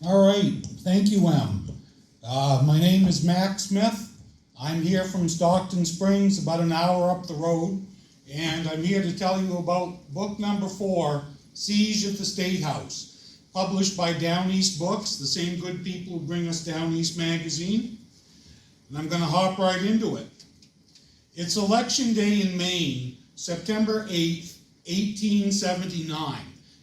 All right, thank you, Em. My name is Mac Smith. I'm here from Stockton Springs, about an hour up the road, and I'm here to tell you about book number 4, Siege at the State House, published by Down East Books, the same good people who bring us Down East magazine. And I'm going to hop right into it. It's Election Day in Maine, September 8th, 1879.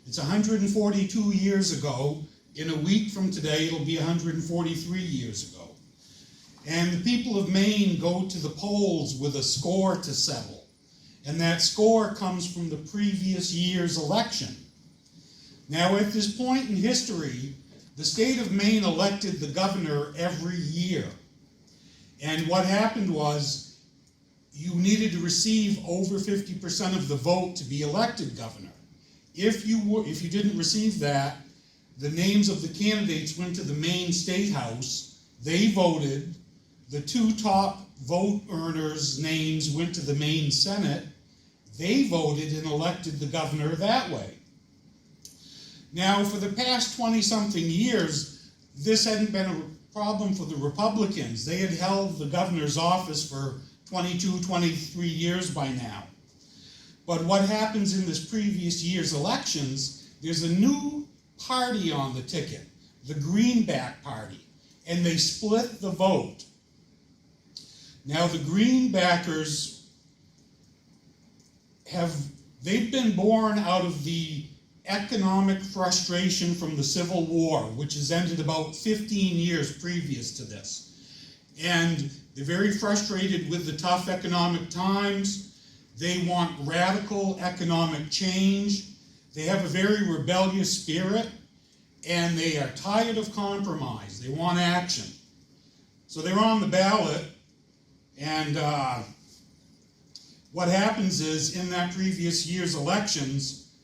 It's 142 years ago. In a week from today, it'll be 143 years ago. And the people of Maine go to the polls with a score to settle. And that score comes from the previous year's election. Now, at this point in history, the state of Maine elected the governor every year. And what happened was, you needed to receive over 50% of the vote to be elected governor. If you didn't receive that, the names of the candidates went to the Maine State House. They voted. The 2 top vote earners' names went to the Maine Senate. They voted and elected the governor that way. Now, for the past 20-something years, this hadn't been a problem for the Republicans. They had held the governor's office for 22, 23 years by now. But what happens in this previous year's elections, there's a new party on the ticket, the Greenback Party, and they split the vote. Now the Greenbackers they've been born out of the economic frustration from the Civil War, which has ended about 15 years previous to this. And they're very frustrated with the tough economic times. They want radical economic change. They have a very rebellious spirit, and they are tired of compromise. They want action. So they're on the ballot, and what happens is, in that previous year's elections,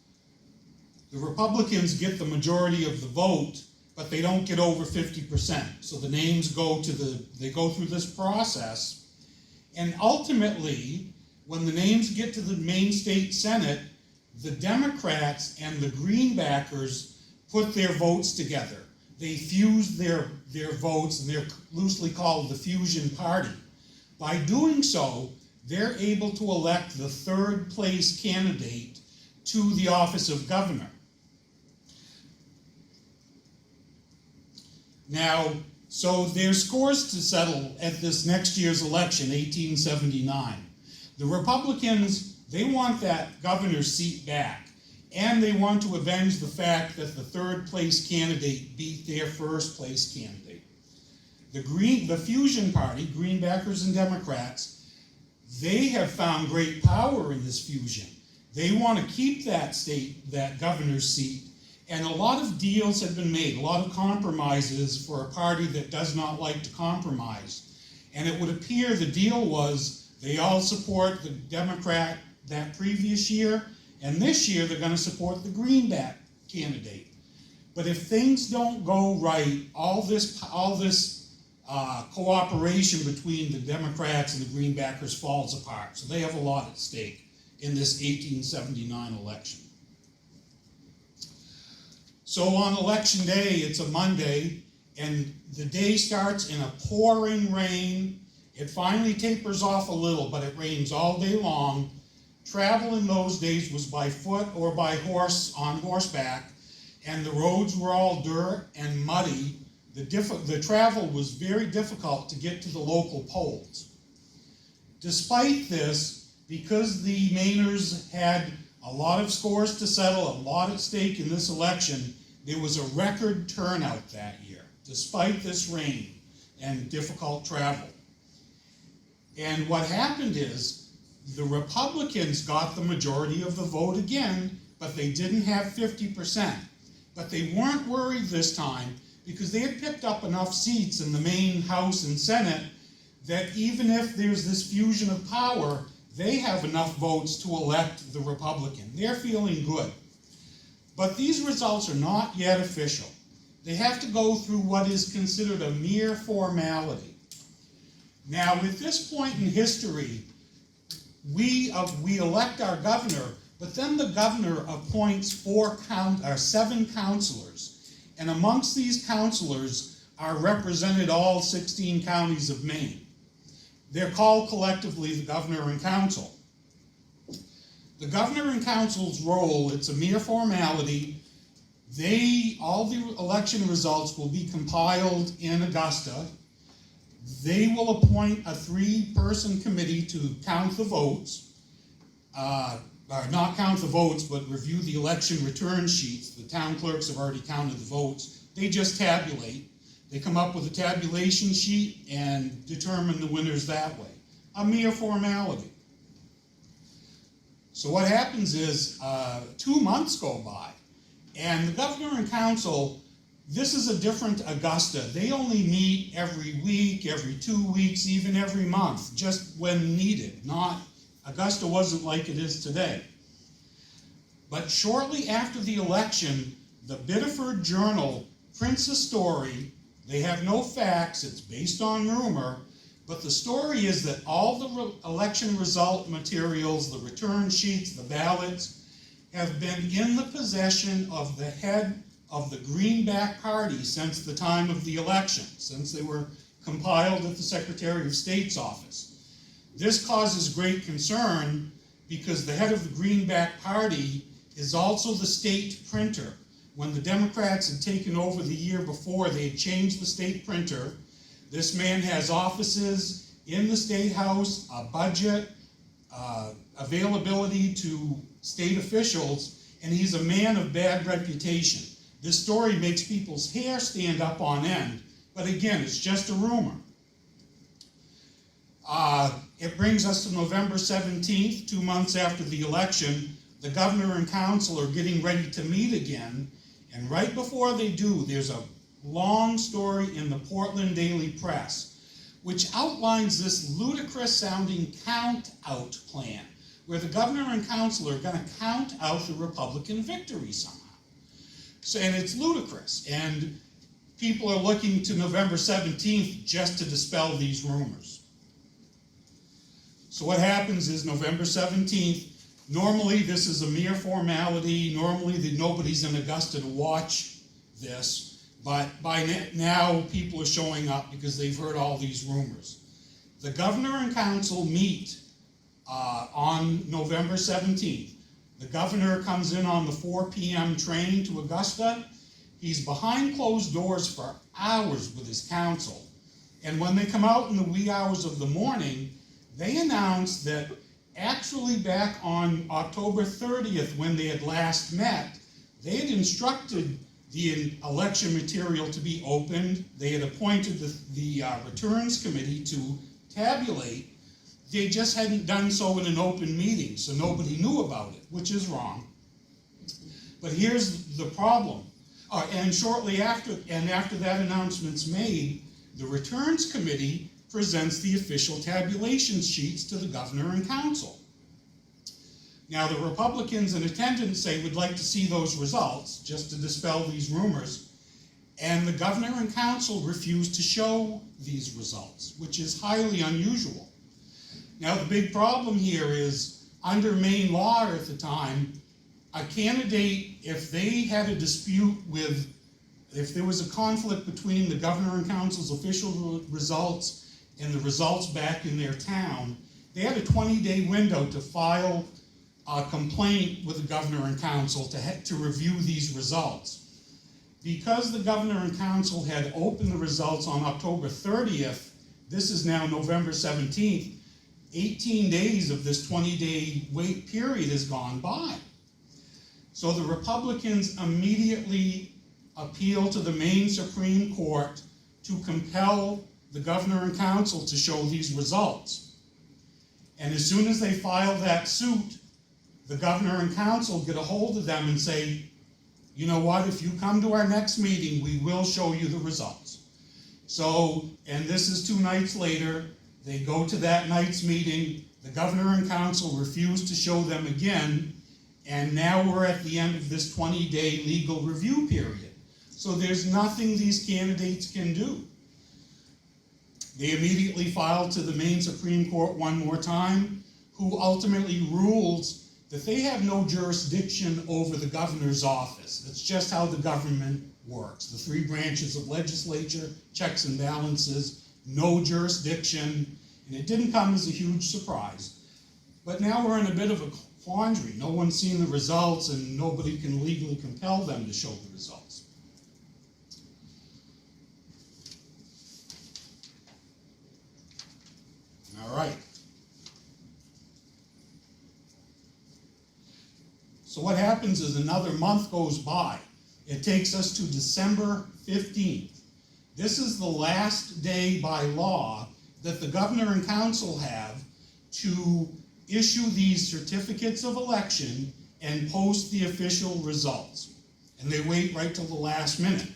the Republicans get the majority of the vote, but they don't get over 50%. So the names go through this process, and ultimately, when the names get to the Maine State Senate, the Democrats and the Greenbackers put their votes together. They fuse their votes, and they're loosely called the Fusion Party. By doing so, they're able to elect the 3rd place candidate to the office of governor. Now, so there's scores to settle at this next year's election, 1879. The Republicans, they want that governor's seat back, and they want to avenge the fact that the 3rd place candidate beat their 1st place candidate. The Fusion Party, Greenbackers and Democrats, they have found great power in this fusion. They want to keep that governor's seat, and a lot of deals have been made, a lot of compromises for a party that does not like to compromise. And it would appear the deal was they all support the Democrat that previous year, and this year they're going to support the Greenback candidate. But if things don't go right, all this cooperation between the Democrats and the Greenbackers falls apart. So they have a lot at stake in this 1879 election. So on election day, it's a Monday, and the day starts in a pouring rain. It finally tapers off a little, but it rains all day long. Travel in those days was by foot or by on horseback, and the roads were all dirt and muddy. The travel was very difficult to get to the local polls. Despite this, because the Mainers had a lot of scores to settle, a lot at stake in this election, there was a record turnout that year, despite this rain and difficult travel. And what happened is, the Republicans got the majority of the vote again, but they didn't have 50%. But they weren't worried this time, because they had picked up enough seats in the Maine House and Senate that even if there's this fusion of power, they have enough votes to elect the Republican. They're feeling good. But these results are not yet official. They have to go through what is considered a mere formality. Now, at this point in history, we elect our governor, but then the governor appoints 7 counselors. And amongst these counselors are represented all 16 counties of Maine. They're called collectively the governor and council. The governor and council's role, it's a mere formality. All the election results will be compiled in Augusta. They will appoint a 3-person committee to count the votes, or not count the votes, but review the election return sheets. The town clerks have already counted the votes. They just tabulate. They come up with a tabulation sheet and determine the winners that way. A mere formality. So what happens is 2 months go by, and the governor and council, this is a different Augusta. They only meet every week, every 2 weeks, even every month, just when needed. Augusta wasn't like it is today. But shortly after the election, the Biddeford Journal prints a story. They have no facts, it's based on rumor, but the story is that all the election result materials, the return sheets, the ballots, have been in the possession of the head of the Greenback Party since the time of the election, since they were compiled at the Secretary of State's office. This causes great concern because the head of the Greenback Party is also the state printer. When the Democrats had taken over the year before, they had changed the state printer. This man has offices in the State House, a budget, availability to state officials, and he's a man of bad reputation. This story makes people's hair stand up on end, but again, it's just a rumor. It brings us to November 17th, 2 months after the election. The governor and council are getting ready to meet again, and right before they do, there's a long story in the Portland Daily Press, which outlines this ludicrous-sounding count-out plan, where the governor and council are going to count out the Republican victory somehow. And it's ludicrous, and people are looking to November 17th just to dispel these rumors. So what happens is November 17th, normally this is a mere formality, normally nobody's in Augusta to watch this, but by now people are showing up because they've heard all these rumors. The governor and council meet on November 17th. The governor comes in on the 4 p.m. train to Augusta. He's behind closed doors for hours with his council. And when they come out in the wee hours of the morning, they announce that actually back on October 30th, when they had last met, they had instructed the election material to be opened. They had appointed the returns committee to tabulate. They just hadn't done so in an open meeting, so nobody knew about it, which is wrong. But here's the problem. And shortly after that announcement's made, the returns committee presents the official tabulation sheets to the governor and council. Now, the Republicans in attendance say we'd like to see those results, just to dispel these rumors, and the governor and council refuse to show these results, which is highly unusual. Now, the big problem here is, under Maine law at the time, a candidate, if they had a dispute if there was a conflict between the governor and council's official results and the results back in their town, they had a 20-day window to file a complaint with the governor and council to review these results. Because the governor and council had opened the results on October 30th, this is now November 17th, 18 days of this 20-day wait period has gone by. So the Republicans immediately appeal to the Maine Supreme Court to compel the governor and council to show these results. And as soon as they file that suit, the governor and council get a hold of them and say, you know what, if you come to our next meeting, we will show you the results. So, and this is 2 nights later, they go to that night's meeting, the governor and council refuse to show them again, and now we're at the end of this 20-day legal review period. So there's nothing these candidates can do. They immediately filed to the Maine Supreme Court one more time, who ultimately rules that they have no jurisdiction over the governor's office. That's just how the government works. The three branches of legislature, checks and balances, no jurisdiction, and it didn't come as a huge surprise. But now we're in a bit of a quandary. No one's seen the results, and nobody can legally compel them to show the results. All right. So what happens is another month goes by. It takes us to December 15th. This is the last day by law that the governor and council have to issue these certificates of election and post the official results. And they wait right till the last minute.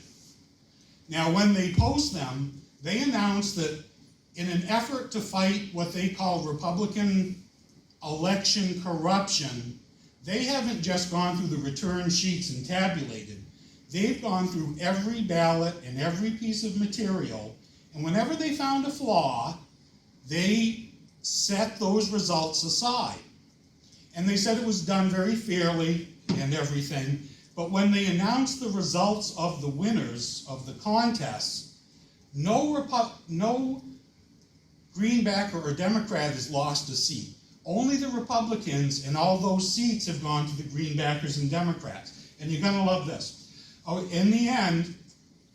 Now, when they post them, they announce that in an effort to fight what they call Republican election corruption, they haven't just gone through the return sheets and tabulated. They've gone through every ballot and every piece of material, and whenever they found a flaw, they set those results aside. And they said it was done very fairly and everything, but when they announced the results of the winners of the contests, no Greenbacker or Democrat has lost a seat. Only the Republicans and all those seats have gone to the Greenbackers and Democrats. And you're gonna love this. In the end,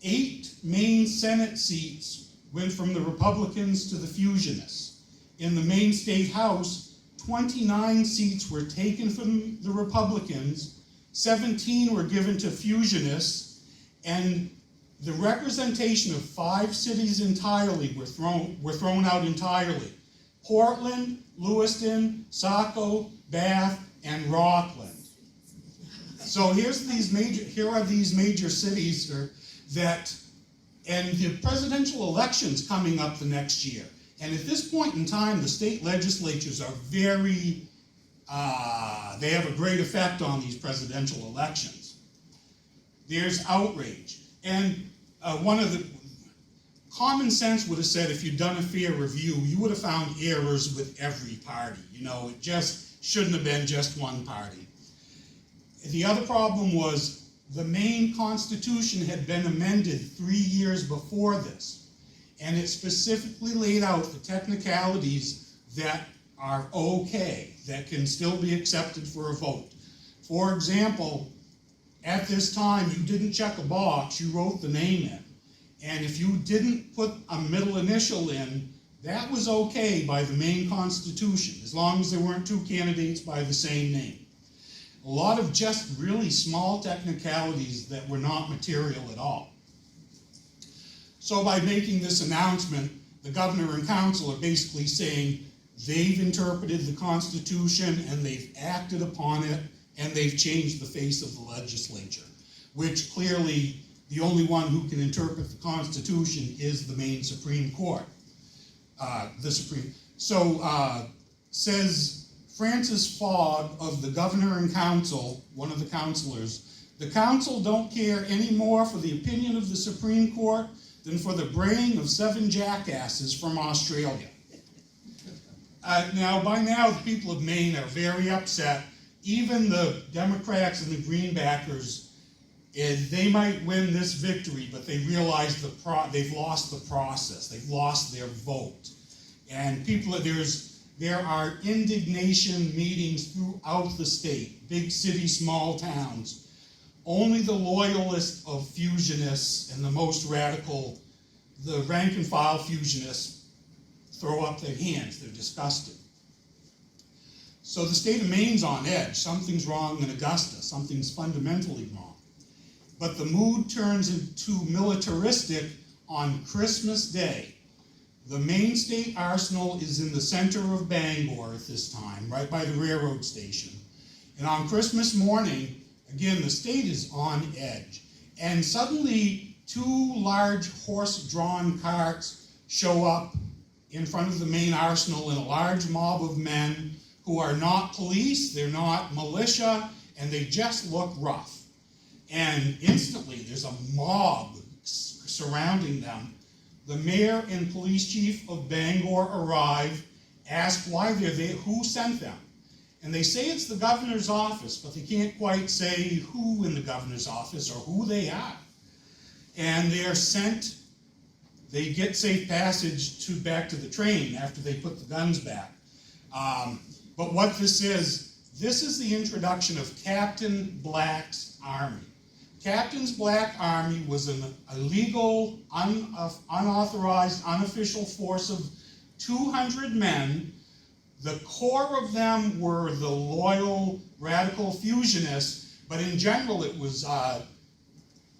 8 Maine Senate seats went from the Republicans to the Fusionists. In the Maine State House, 29 seats were taken from the Republicans, 17 were given to Fusionists, and the representation of 5 cities entirely were thrown out entirely. Portland, Lewiston, Saco, Bath, and Rockland. So here are these major cities and the presidential election's coming up the next year. And at this point in time, the state legislatures are they have a great effect on these presidential elections. There's outrage. And common sense would have said if you'd done a fair review, you would have found errors with every party. You know, it just shouldn't have been just one party. The other problem was the Maine Constitution had been amended 3 years before this, and it specifically laid out the technicalities that are okay, that can still be accepted for a vote. For example, at this time, you didn't check a box, you wrote the name in. And if you didn't put a middle initial in, that was okay by the Maine Constitution, as long as there weren't 2 candidates by the same name. A lot of just really small technicalities that were not material at all. So by making this announcement, the governor and council are basically saying they've interpreted the Constitution and they've acted upon it and they've changed the face of the legislature, which clearly the only one who can interpret the Constitution is the Maine Supreme Court. Says Francis Fogg of the governor and council, one of the counselors, the council don't care any more for the opinion of the Supreme Court than for the braying of 7 jackasses from Australia. By now, the people of Maine are very upset. Even the Democrats and the Greenbackers, they might win this victory, but they realize they've lost the process. They've lost their vote. And there are indignation meetings throughout the state, big cities, small towns. Only the loyalists of Fusionists and the most radical, the rank and file Fusionists, throw up their hands. They're disgusted. So the state of Maine's on edge. Something's wrong in Augusta. Something's fundamentally wrong. But the mood turns into militaristic on Christmas Day. The Maine State Arsenal is in the center of Bangor at this time, right by the railroad station. And on Christmas morning, again, the state is on edge. And suddenly, 2 large horse-drawn carts show up in front of the Maine Arsenal in a large mob of men who are not police, they're not militia, and they just look rough. And instantly, there's a mob surrounding them. The mayor and police chief of Bangor arrive, ask why they're there, who sent them. And they say it's the governor's office, but they can't quite say who in the governor's office or who they are. and they're sent, they get safe passage back to the train after they put the guns back. But what this is the introduction of Captain Black's Army. Captain Black's Army was an illegal, unauthorized, unofficial force of 200 men. The core of them were the loyal radical fusionists, but in general it was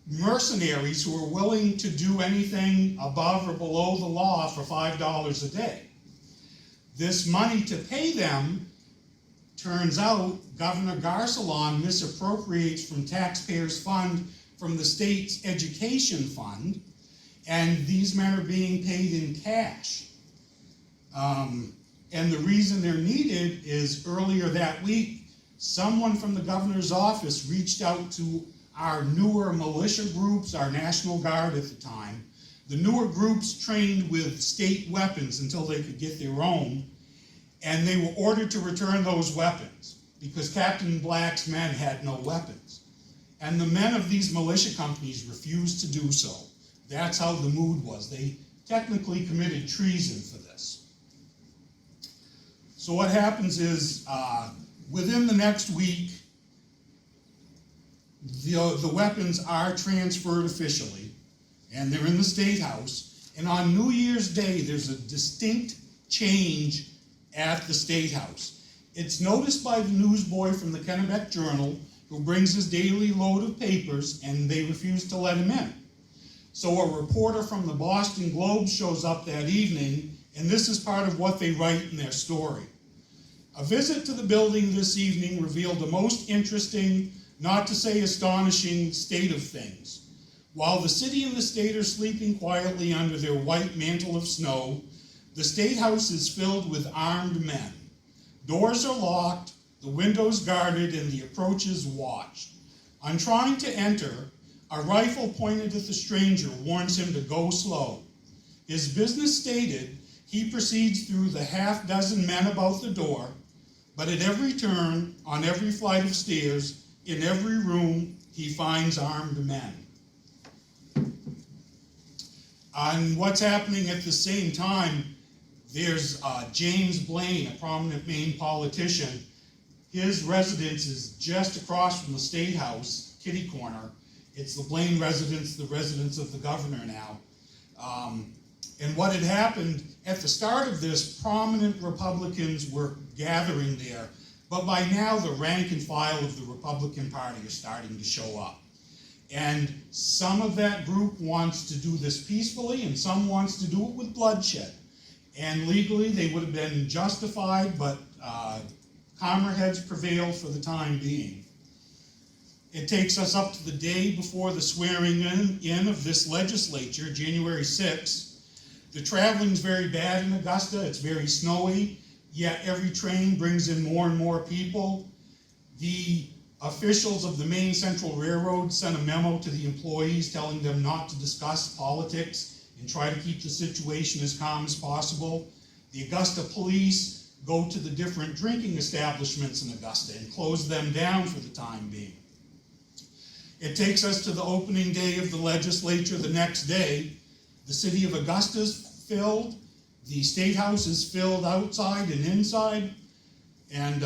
mercenaries who were willing to do anything above or below the law for $5 a day. This money to pay them, turns out Governor Garcelon misappropriates from taxpayers' fund from the state's education fund, and these men are being paid in cash. And the reason they're needed is earlier that week, someone from the governor's office reached out to our newer militia groups, our National Guard at the time. The newer groups trained with state weapons until they could get their own, and they were ordered to return those weapons because Captain Black's men had no weapons. And the men of these militia companies refused to do so. That's how the mood was. They technically committed treason for this. So what happens is, within the next week, the weapons are transferred officially, and they're in the State House. And on New Year's Day, there's a distinct change at the State House. It's noticed by the newsboy from the Kennebec Journal, who brings his daily load of papers, and they refuse to let him in. So a reporter from the Boston Globe shows up that evening, and this is part of what they write in their story. A visit to the building this evening revealed the most interesting, not to say astonishing, state of things. While the city and the state are sleeping quietly under their white mantle of snow, the State House is filled with armed men. Doors are locked, the windows guarded, and the approaches watched. On trying to enter, a rifle pointed at the stranger warns him to go slow. His business stated, he proceeds through the half-dozen men about the door, but at every turn, on every flight of stairs, in every room, he finds armed men. And what's happening at the same time, there's James Blaine, a prominent Maine politician. His residence is just across from the State House, kitty corner. It's the Blaine residence, the residence of the governor now. And what had happened, at the start of this, prominent Republicans were gathering there. But by now, the rank and file of the Republican Party is starting to show up. And some of that group wants to do this peacefully, and some wants to do it with bloodshed. And legally, they would have been justified, but calmer heads prevailed for the time being. It takes us up to the day before the swearing in of this legislature, January 6th. The traveling's very bad in Augusta. It's very snowy, yet every train brings in more and more people. The officials of the Maine Central Railroad sent a memo to the employees telling them not to discuss politics and try to keep the situation as calm as possible. The Augusta police go to the different drinking establishments in Augusta and close them down for the time being. It takes us to the opening day of the legislature the next day. The city of Augusta is filled. The State House is filled outside and inside. And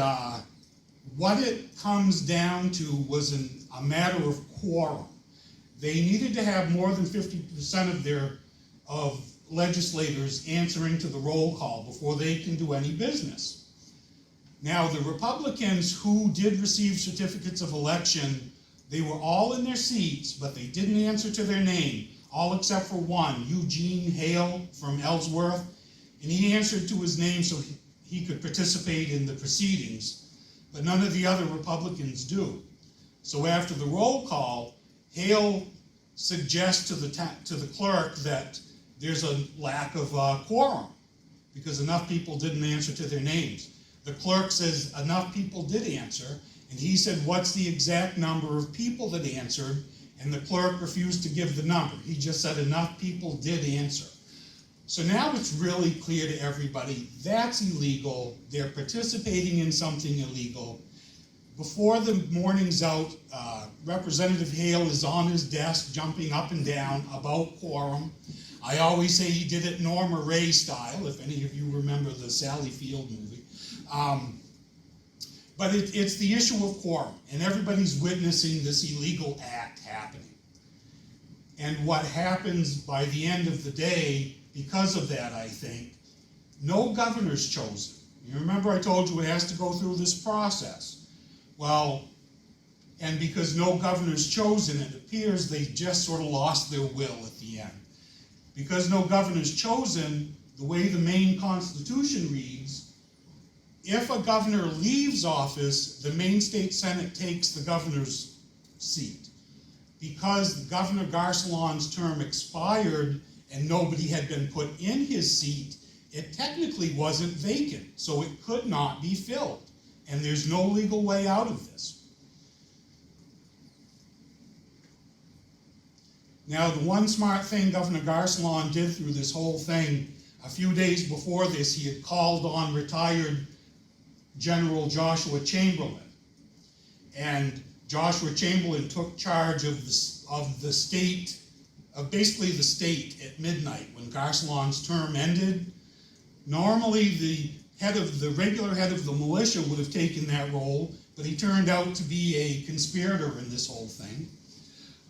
what it comes down to was a matter of quorum. They needed to have more than 50% of legislators answering to the roll call before they can do any business. Now, the Republicans who did receive certificates of election, they were all in their seats, but they didn't answer to their name, all except for one, Eugene Hale from Ellsworth, and he answered to his name so he could participate in the proceedings, but none of the other Republicans do. So after the roll call, Hale suggests to the clerk that there's a lack of quorum because enough people didn't answer to their names. The clerk says enough people did answer, and he said, what's the exact number of people that answered? And the clerk refused to give the number. He just said enough people did answer. So now it's really clear to everybody that's illegal. They're participating in something illegal. before the morning's out, Representative Hale is on his desk jumping up and down about quorum. I always say he did it Norma Ray style, if any of you remember the Sally Field movie. But it's the issue of quorum, and everybody's witnessing this illegal act happening. And what happens by the end of the day, because of that, I think, no governor's chosen. You remember I told you it has to go through this process. Well, and because no governor's chosen, it appears they just sort of lost their will at the end. Because no governor's chosen, the way the Maine Constitution reads, if a governor leaves office, the Maine State Senate takes the governor's seat. Because Governor Garcelon's term expired and nobody had been put in his seat, it technically wasn't vacant, so it could not be filled. And there's no legal way out of this. Now, the one smart thing Governor Garcelon did through this whole thing, a few days before this, he had called on retired General Joshua Chamberlain. And Joshua Chamberlain took charge of the state, basically the state at midnight when Garcelon's term ended. Normally, the regular head of the militia would have taken that role, but he turned out to be a conspirator in this whole thing.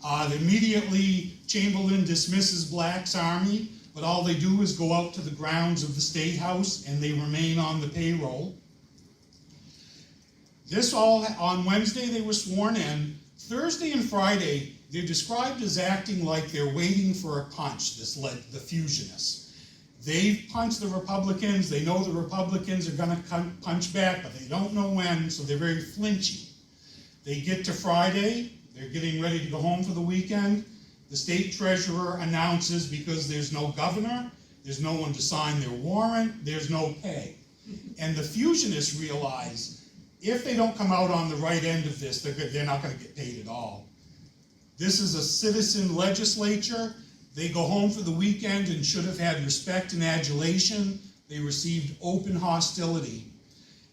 Immediately, Chamberlain dismisses Black's army, but all they do is go out to the grounds of the State House and they remain on the payroll. On Wednesday they were sworn in. Thursday and Friday, they're described as acting like they're waiting for a punch, the fusionists. They've punched the Republicans, they know the Republicans are gonna punch back, but they don't know when, so they're very flinchy. They get to Friday, they're getting ready to go home for the weekend. The state treasurer announces because there's no governor, there's no one to sign their warrant, there's no pay. And the fusionists realize if they don't come out on the right end of this, they're not going to get paid at all. This is a citizen legislature. They go home for the weekend and should have had respect and adulation. They received open hostility.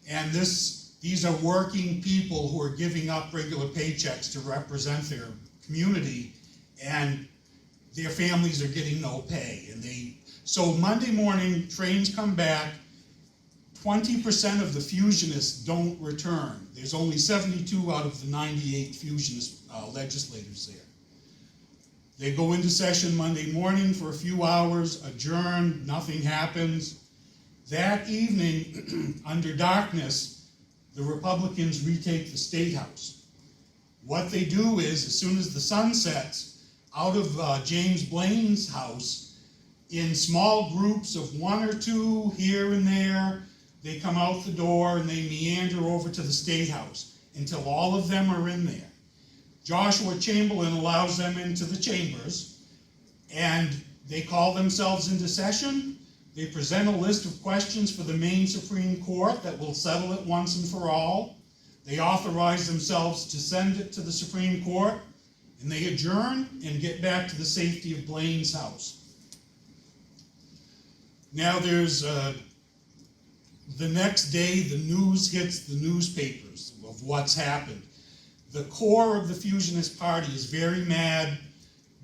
And these are working people who are giving up regular paychecks to represent their community, and their families are getting no pay. So Monday morning, trains come back, 20% of the fusionists don't return. There's only 72 out of the 98 fusionist legislators there. They go into session Monday morning for a few hours, adjourn, nothing happens. That evening, under darkness, the Republicans retake the State House. What they do is, as soon as the sun sets, out of James Blaine's house, in small groups of one or two here and there, they come out the door and they meander over to the State House until all of them are in there. Joshua Chamberlain allows them into the chambers, and they call themselves into session. They present a list of questions for the Maine Supreme Court that will settle it once and for all. They authorize themselves to send it to the Supreme Court, and they adjourn and get back to the safety of Blaine's house. Now there's the next day, the news hits the newspapers of what's happened. The core of the fusionist party is very mad.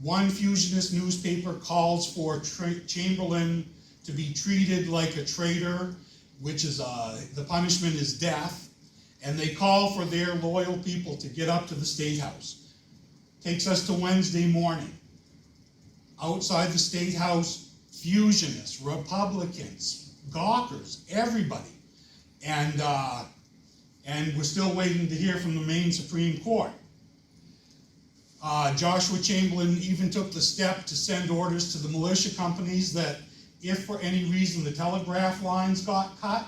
One fusionist newspaper calls for Chamberlain to be treated like a traitor, which is the punishment is death. And they call for their loyal people to get up to the State House. Takes us to Wednesday morning. Outside the State House, fusionists, Republicans, gawkers, everybody. And we're still waiting to hear from the Maine Supreme Court. Joshua Chamberlain even took the step to send orders to the militia companies that if for any reason the telegraph lines got cut,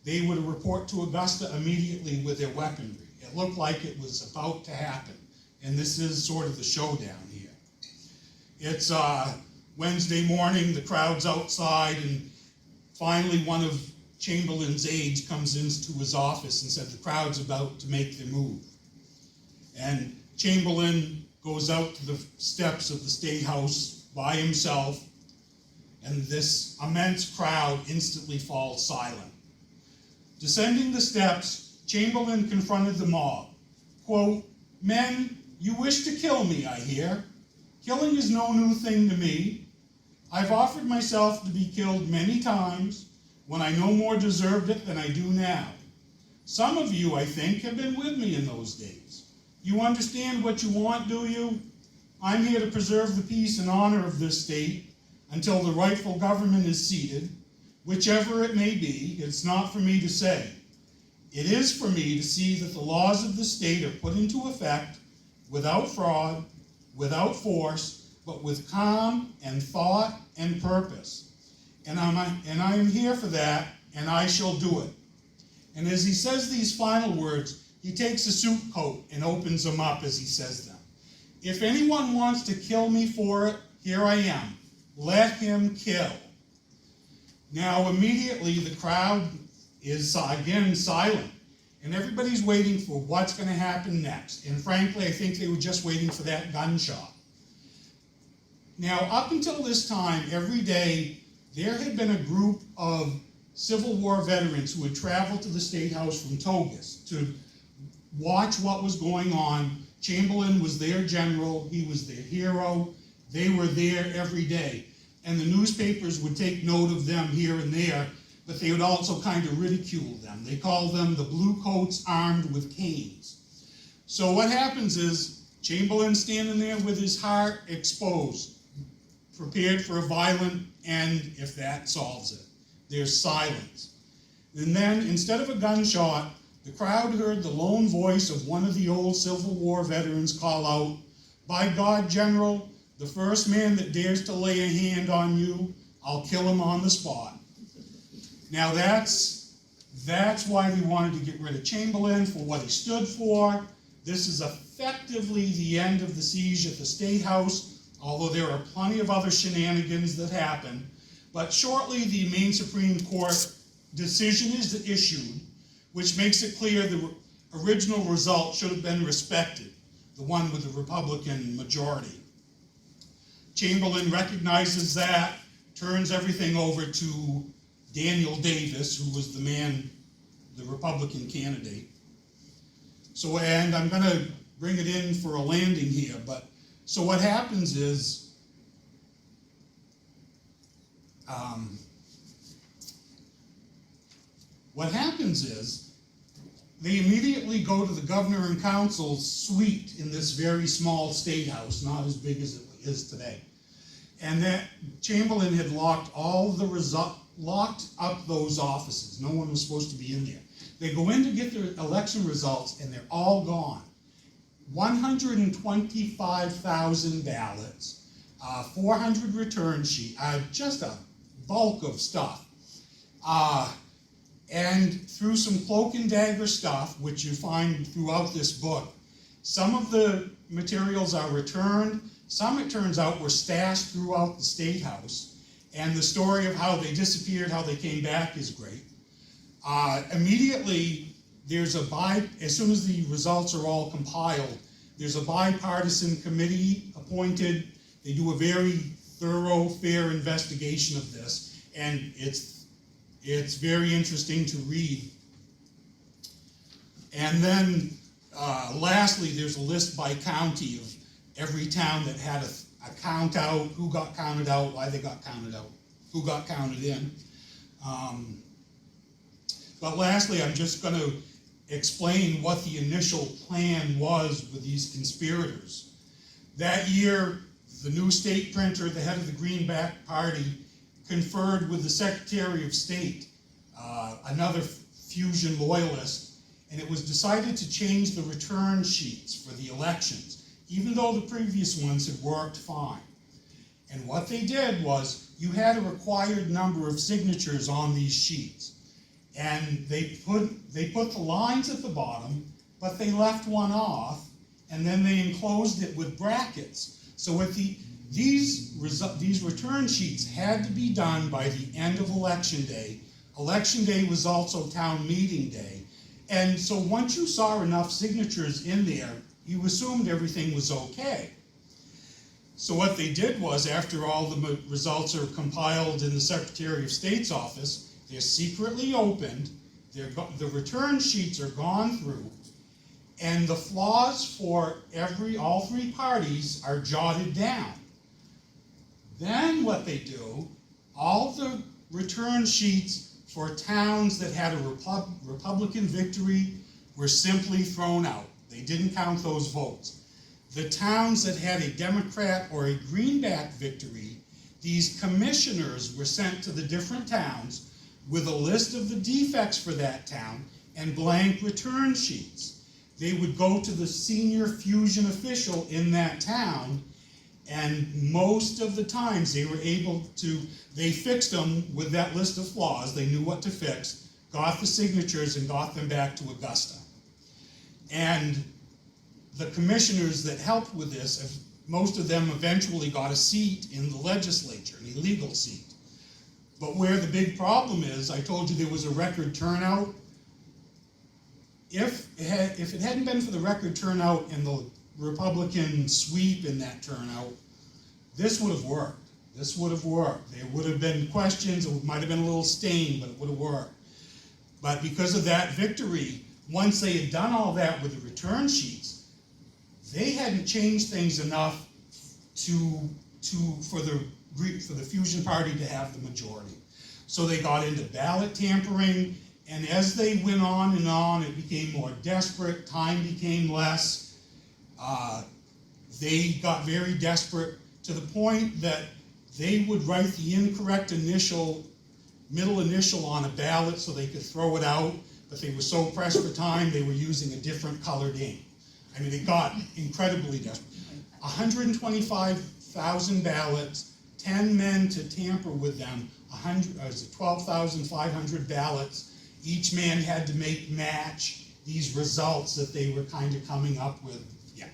they would report to Augusta immediately with their weaponry. It looked like it was about to happen. And this is sort of the showdown here. It's Wednesday morning, the crowd's outside, and finally one of Chamberlain's aides comes into his office and said the crowd's about to make their move. And Chamberlain goes out to the steps of the State House by himself, and this immense crowd instantly falls silent. Descending the steps, Chamberlain confronted the mob. Quote, "Men, you wish to kill me, I hear. Killing is no new thing to me. I've offered myself to be killed many times when I no more deserved it than I do now. Some of you, I think, have been with me in those days. You understand what you want, do you? I'm here to preserve the peace and honor of this state until the rightful government is seated, whichever it may be. It's not for me to say. It is for me to see that the laws of the state are put into effect without fraud, without force, but with calm and thought and purpose. And I am here for that, and I shall do it." And as he says these final words, he takes a suit coat and opens them up as he says them. "If anyone wants to kill me for it, here I am. Let him kill." Now immediately the crowd is again silent, and everybody's waiting for what's going to happen next. And frankly, I think they were just waiting for that gunshot. Now, up until this time, every day, there had been a group of Civil War veterans who had traveled to the State House from Togus to watch what was going on. Chamberlain was their general, he was their hero. They were there every day. And the newspapers would take note of them here and there, but they would also kind of ridicule them. They called them the blue coats armed with canes. So what happens is, Chamberlain's standing there with his heart exposed, prepared for a violent end if that solves it. There's silence. And then, instead of a gunshot, the crowd heard the lone voice of one of the old Civil War veterans call out, "By God, General, the first man that dares to lay a hand on you, I'll kill him on the spot." Now that's why we wanted to get rid of Chamberlain, for what he stood for. This is effectively the end of the siege at the State House, although there are plenty of other shenanigans that happen. But shortly, the Maine Supreme Court decision is issued, which makes it clear the original result should have been respected, the one with the Republican majority. Chamberlain recognizes that, turns everything over to Daniel Davis, who was the Republican candidate. So, and I'm going to bring it in for a landing here, but so what happens is, they immediately go to the governor and council's suite in this very small state house, not as big as it is today. And that Chamberlain had locked up those offices. No one was supposed to be in there. They go in to get their election results, and they're all gone. 125,000 ballots, 400 return sheets, just a bulk of stuff. And through some cloak and dagger stuff, which you find throughout this book, some of the materials are returned. Some, it turns out, were stashed throughout the State House. And the story of how they disappeared, how they came back is great. Immediately, as soon as the results are all compiled, there's a bipartisan committee appointed. They do a very thorough, fair investigation of this, and it's very interesting to read. And then, lastly, there's a list by county of every town that had a count out, who got counted out, why they got counted out, who got counted in. But lastly, I'm just going to explain what the initial plan was with these conspirators. That year, the new state printer, the head of the Greenback Party, conferred with the Secretary of State, another fusion loyalist, and it was decided to change the return sheets for the elections, even though the previous ones had worked fine. And what they did was, you had a required number of signatures on these sheets. And they put the lines at the bottom, but they left one off, and then they enclosed it with brackets. So these return sheets had to be done by the end of Election Day. Election Day was also town meeting day. And so once you saw enough signatures in there, you assumed everything was okay. So what they did was, after all the results are compiled in the Secretary of State's office, they're secretly opened, the return sheets are gone through, and the flaws for all three parties are jotted down. Then what they do, all the return sheets for towns that had a Republican victory were simply thrown out. They didn't count those votes. The towns that had a Democrat or a Greenback victory, these commissioners were sent to the different towns with a list of the defects for that town and blank return sheets. They would go to the senior fusion official in that town, and most of the times they were able to, they fixed them with that list of flaws. They knew what to fix, got the signatures, and got them back to Augusta. And the commissioners that helped with this, most of them eventually got a seat in the legislature, an illegal seat. But where the big problem is, I told you there was a record turnout. If it hadn't been for the record turnout and the Republican sweep in that turnout, this would have worked. This would have worked. There would have been questions, it might have been a little stained, but it would have worked. But because of that victory, once they had done all that with the return sheets, they hadn't changed things enough for the fusion party to have the majority. So they got into ballot tampering, and as they went on, it became more desperate, time became less. They got very desperate to the point that they would write the incorrect middle initial on a ballot so they could throw it out, but they were so pressed for time, they were using a different colored ink. I mean, it got incredibly desperate. 125,000 ballots, 10 men to tamper with them, 12,500 ballots. Each man had to match these results that they were kind of coming up with. Yeah.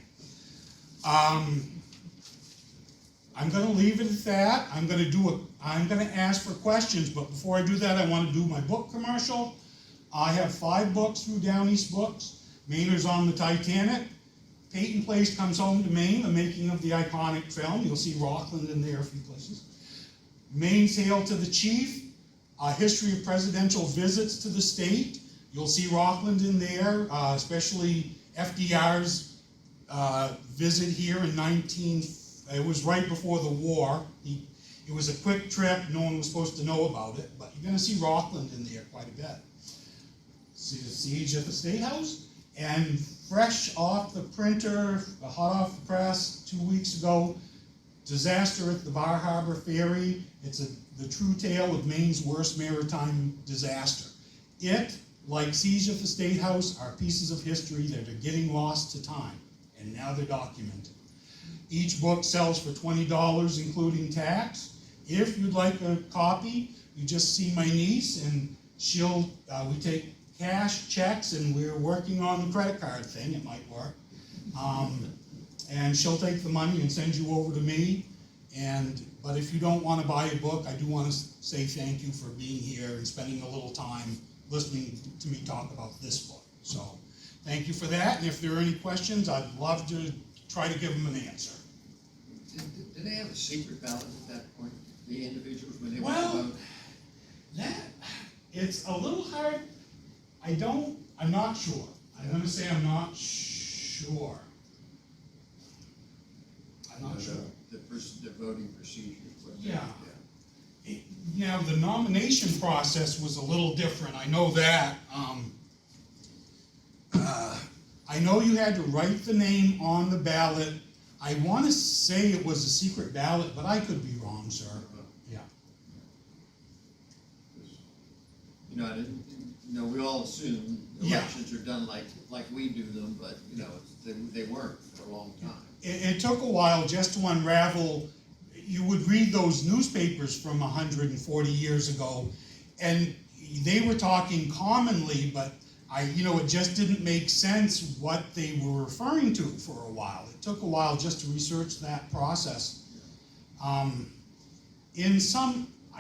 I'm going to leave it at that. I'm going to ask for questions, but before I do that, I want to do my book commercial. I have 5 books through Down East Books. Mainers on the Titanic. Peyton Place Comes Home to Maine, the making of the iconic film. You'll see Rockland in there a few places. Maine's Hail to the Chief, a history of presidential visits to the state. You'll see Rockland in there, especially FDR's visit here in it was right before the war. It was a quick trip, no one was supposed to know about it, but you're gonna see Rockland in there quite a bit. See the siege at the State House, and fresh off the printer, hot off the press 2 weeks ago, Disaster at the Bar Harbor Ferry. It's the true tale of Maine's worst maritime disaster. It, like Siege at the State House, are pieces of history that are getting lost to time, and now they're documented. Each book sells for $20, including tax. If you'd like a copy, you just see my niece, and we take cash, checks, and we're working on the credit card thing. It might work. And she'll take the money and send you over to me. But if you don't want to buy a book, I do want to say thank you for being here and spending a little time listening to me talk about this book. So thank you for that. And if there are any questions, I'd love to try to give them an answer. Did they have a secret ballot at that point? The individuals when they went to vote? It's a little hard. I'm not sure. I'm going to say I'm not sure. I'm not sure. The voting procedures. Yeah. Now, the nomination process was a little different. I know that. I know you had to write the name on the ballot. I want to say it was a secret ballot, but I could be wrong, sir. Yeah. We all assume elections are done like we do them, but they weren't for a long time. It took a while just to unravel. You would read those newspapers from 140 years ago, and they were talking commonly, but it just didn't make sense what they were referring to for a while. It took a while just to research that process. I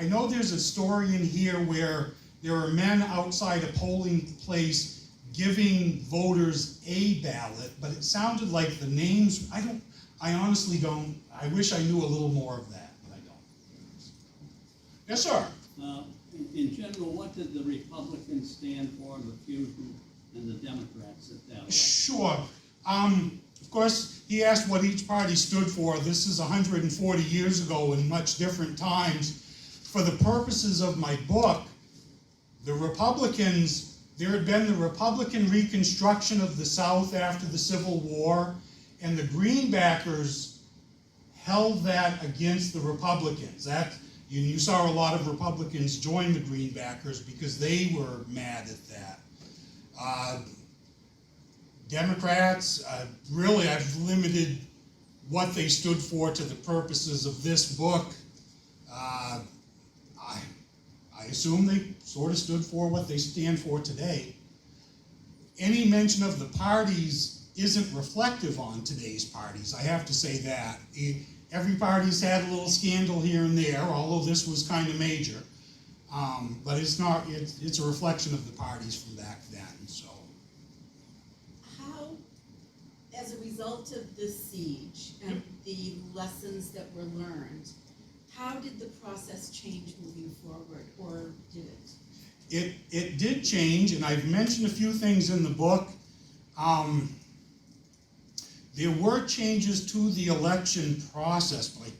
know there's a story in here where there are men outside a polling place giving voters a ballot, but it sounded like the names, I honestly don't, I wish I knew a little more of that, but I don't. Yes, sir. In general, what did the Republicans stand for, the fusion, and the Democrats at that election? Sure. Of course, he asked what each party stood for. This is 140 years ago in much different times. For the purposes of my book, the Republicans, there had been the Republican Reconstruction of the South after the Civil War, and the Greenbackers held that against the Republicans. You saw a lot of Republicans join the Greenbackers because they were mad at that. Democrats, really I've limited what they stood for to the purposes of this book. I assume they sort of stood for what they stand for today. Any mention of the parties isn't reflective on today's parties, I have to say that. Every party's had a little scandal here and there, although this was kind of major. But it's not, it's a reflection of the parties from back then, so. How, as a result of the siege and the lessons that were learned, how did the process change moving forward, or did it? It did change, and I've mentioned a few things in the book. There were changes to the election process, but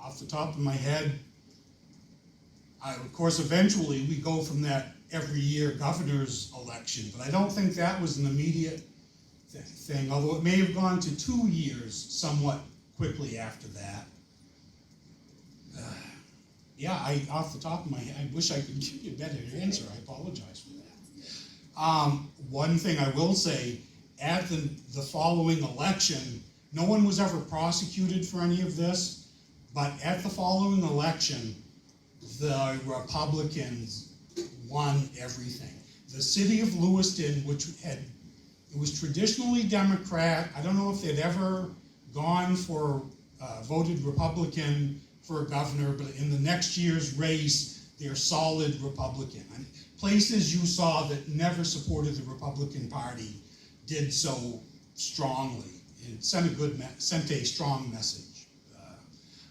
off the top of my head, of course, eventually we go from that every year governor's election, but I don't think that was an immediate thing, although it may have gone to 2 years somewhat quickly after that. Yeah, off the top of my head, I wish I could give you a better answer. I apologize for that. One thing I will say, at the following election, no one was ever prosecuted for any of this, but at the following election, the Republicans won everything. The city of Lewiston, it was traditionally Democrat. I don't know if they'd ever gone for, voted Republican for a governor, but in the next year's race, they're solid Republican. I mean, places you saw that never supported the Republican Party did so strongly. It sent a strong message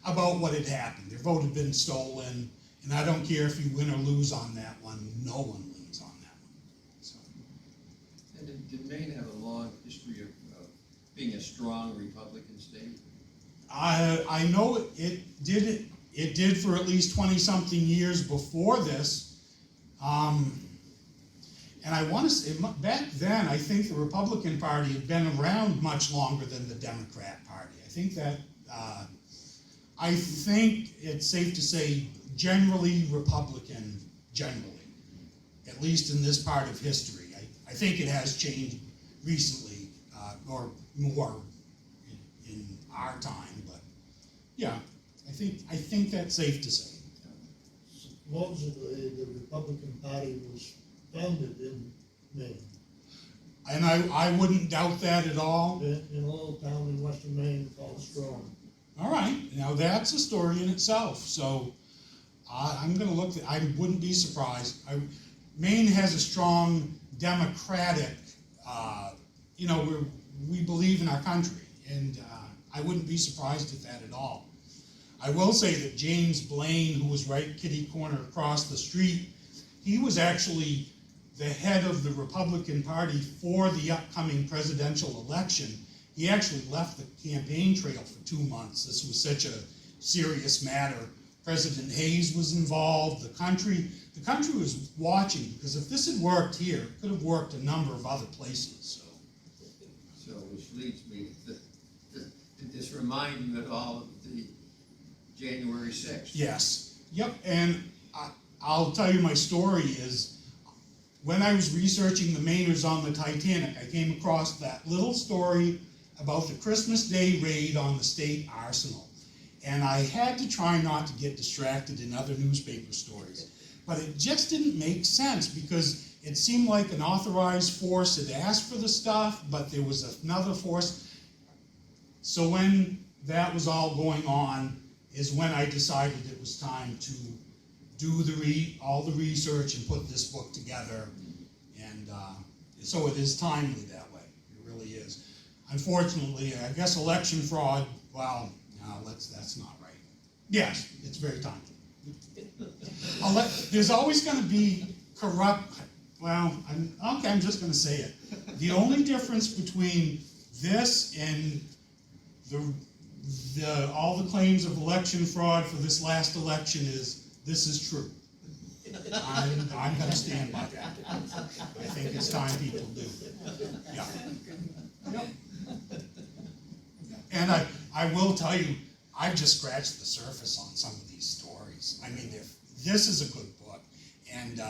about what had happened. Their vote had been stolen, and I don't care if you win or lose on that one, no one wins on that one. So. And did Maine have a long history of being a strong Republican state? I know it did for at least 20-something years before this. And I want to say, back then, I think the Republican Party had been around much longer than the Democrat Party. I think it's safe to say generally Republican, at least in this part of history. I think it has changed recently, or more in our time, but yeah, I think that's safe to say. Supposedly, the Republican Party was founded in Maine. And I wouldn't doubt that at all. In a little town in western Maine called Strong. All right, now that's a story in itself. So I'm going to look. I wouldn't be surprised. Maine has a strong democratic. We believe in our country, and I wouldn't be surprised at that at all. I will say that James Blaine, who was right kitty corner across the street, he was actually the head of the Republican Party for the upcoming presidential election. He actually left the campaign trail for 2 months. This was such a serious matter. President Hayes was involved. The country was watching, because if this had worked here, it could have worked a number of other places. So which leads me to, did this remind you at all of the January 6th? Yes. Yep. And I'll tell you my story is, when I was researching the Mainers on the Titanic, I came across that little story about the Christmas Day raid on the state arsenal. And I had to try not to get distracted in other newspaper stories. But it just didn't make sense, because it seemed like an authorized force had asked for the stuff, but there was another force. So when that was all going on is when I decided it was time to do all the research and put this book together. And so it is timely that way. It really is. Unfortunately, I guess election fraud, well, no, that's not right. Yes, it's very timely. there's always gonna be corrupt, well, I'm just gonna say it. The only difference between this and all the claims of election fraud for this last election is, this is true. I'm gonna stand by that. I think it's time people do. Yeah. And I will tell you, I've just scratched the surface on some of these stories. I mean, this is a good book, and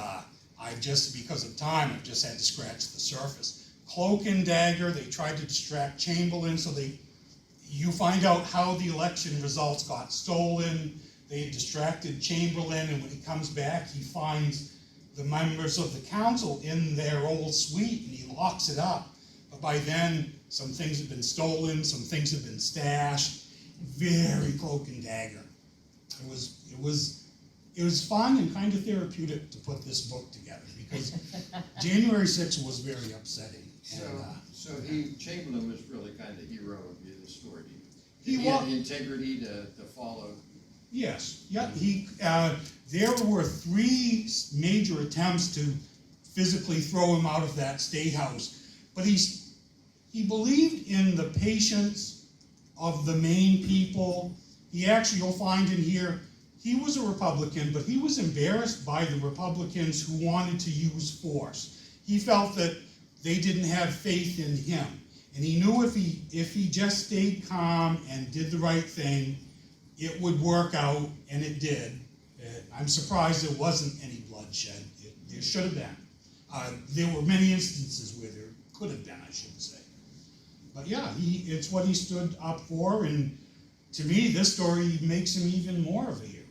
I've just, because of time, I've just had to scratch the surface. Cloak and Dagger, they tried to distract Chamberlain, so you find out how the election results got stolen. They distracted Chamberlain, and when he comes back, he finds the members of the council in their old suite, and he locks it up. But by then, some things have been stolen, some things have been stashed. Very Cloak and Dagger. It was fun and kind of therapeutic to put this book together, because January 6th was very upsetting. So Chamberlain was really kind of the hero of the story. He had the integrity to follow. Yes, yeah. There were 3 major attempts to physically throw him out of that state house, but he believed in the patience of the Maine people. He actually, you'll find in here, he was a Republican, but he was embarrassed by the Republicans who wanted to use force. He felt that they didn't have faith in him, and he knew if he just stayed calm and did the right thing, it would work out, and it did. I'm surprised there wasn't any bloodshed. There should have been. There were many instances where there could have been, I should say. But yeah, it's what he stood up for, and to me, this story makes him even more of a hero.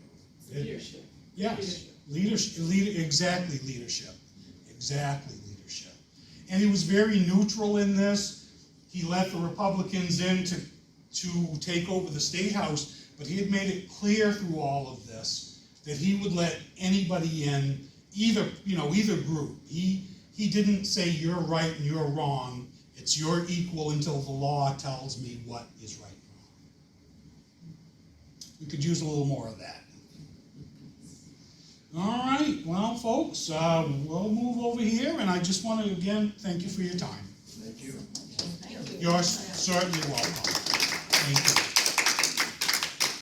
Leadership. Yes, exactly leadership. And he was very neutral in this. He let the Republicans in to take over the state house, but he had made it clear through all of this that he would let anybody in, either group. He didn't say you're right and you're wrong. It's your equal until the law tells me what is right and wrong. We could use a little more of that. All right, well, folks, we'll move over here, and I just want to, again, thank you for your time. Thank you. Thank you. You're certainly welcome. Thank you.